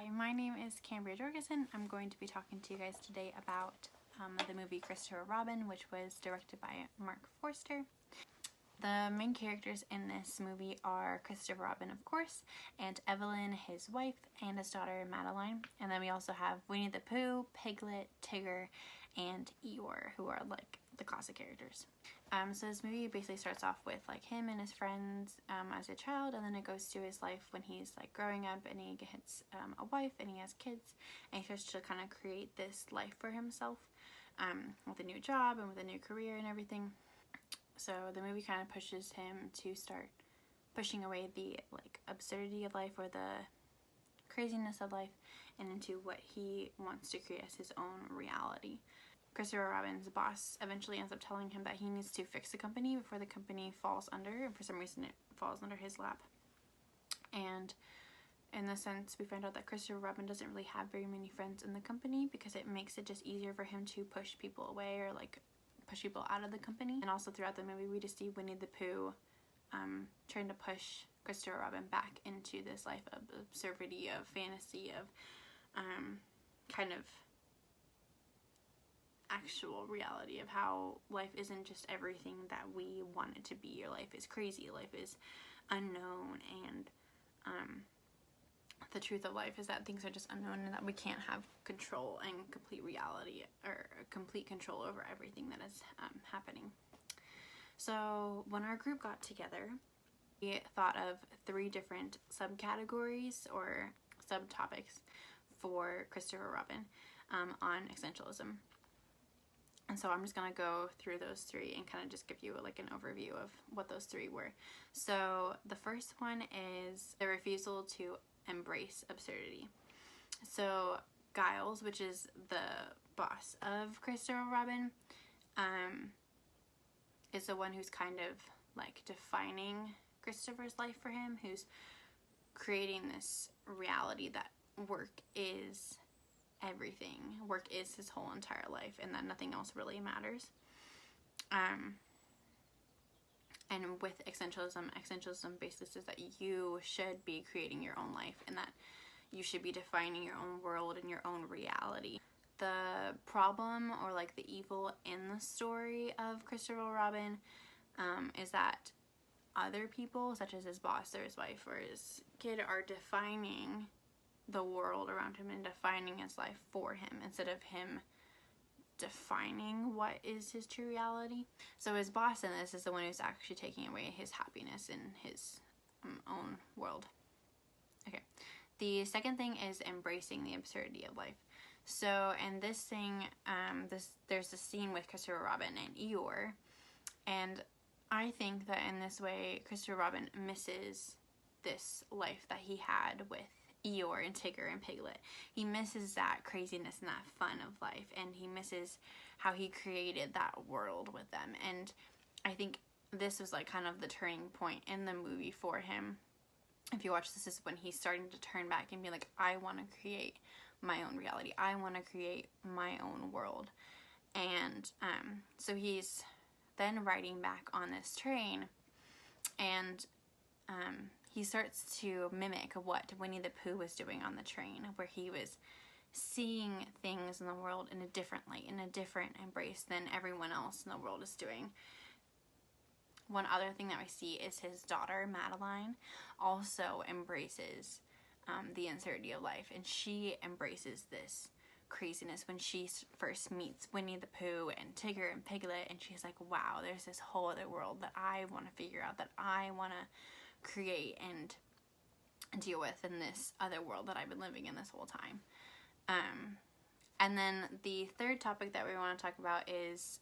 Hi, my name is Cambria Georgeson. I'm going to be talking to you guys today about the movie Christopher Robin, which was directed by Mark Forster. The main characters in this movie are Christopher Robin, of course, and Evelyn, his wife, and his daughter Madeline. And then we also have Winnie the Pooh, Piglet, Tigger, and Eeyore, who are like the classic characters. So this movie basically starts off with like him and his friends as a child, and then it goes to his life when he's like growing up and he gets a wife and he has kids, and he starts to kind of create this life for himself with a new job and with a new career and everything. So the movie kind of pushes him to start pushing away the like absurdity of life or the craziness of life and into what he wants to create as his own reality. Christopher Robin's boss eventually ends up telling him that he needs to fix the company before the company falls under, and for some reason it falls under his lap. And in this sense, we find out that Christopher Robin doesn't really have very many friends in the company because it makes it just easier for him to push people away or like push people out of the company. And also throughout the movie we just see Winnie the Pooh trying to push Christopher Robin back into this life of absurdity, of fantasy, of kind of actual reality of how life isn't just everything that we want it to be. Your life is crazy, life is unknown, and the truth of life is that things are just unknown and that we can't have control and complete reality or complete control over everything that is happening. So when our group got together, we thought of 3 different subcategories or subtopics for Christopher Robin on existentialism. And so I'm just going to go through those 3 and kind of just give you like an overview of what those 3 were. So the first one is the refusal to embrace absurdity. So Giles, which is the boss of Christopher Robin, is the one who's kind of like defining Christopher's life for him, who's creating this reality that work is everything. Work is his whole entire life and that nothing else really matters. And with existentialism basically says that you should be creating your own life and that you should be defining your own world and your own reality. The problem or like the evil in the story of Christopher Robin is that other people, such as his boss or his wife or his kid, are defining the world around him and defining his life for him instead of him defining what is his true reality. So his boss in this is the one who's actually taking away his happiness in his own world. Okay, the second thing is embracing the absurdity of life. So in this thing, there's a scene with Christopher Robin and Eeyore, and I think that in this way Christopher Robin misses this life that he had with Eeyore and Tigger and Piglet. He misses that craziness and that fun of life, and he misses how he created that world with them. And I think this was like kind of the turning point in the movie for him. If you watch this is when he's starting to turn back and be like, I want to create my own reality. I want to create my own world. And so he's then riding back on this train, and he starts to mimic what Winnie the Pooh was doing on the train, where he was seeing things in the world in a different light, in a different embrace than everyone else in the world is doing. One other thing that we see is his daughter, Madeline, also embraces the uncertainty of life, and she embraces this craziness when she first meets Winnie the Pooh and Tigger and Piglet, and she's like, wow, there's this whole other world that I want to figure out, that I want to create and deal with in this other world that I've been living in this whole time. And then the third topic that we want to talk about is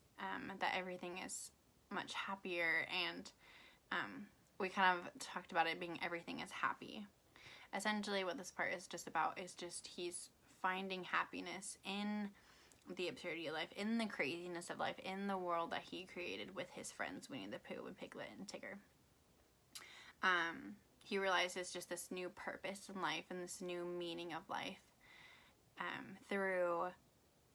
that everything is much happier, and we kind of talked about it being everything is happy. Essentially what this part is just about is just he's finding happiness in the absurdity of life, in the craziness of life, in the world that he created with his friends Winnie the Pooh and Piglet and Tigger. He realizes just this new purpose in life and this new meaning of life through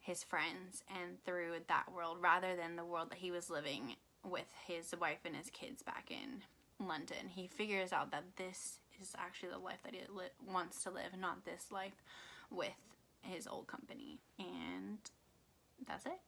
his friends and through that world, rather than the world that he was living with his wife and his kids back in London. He figures out that this is actually the life that he wants to live, not this life with his old company. And that's it.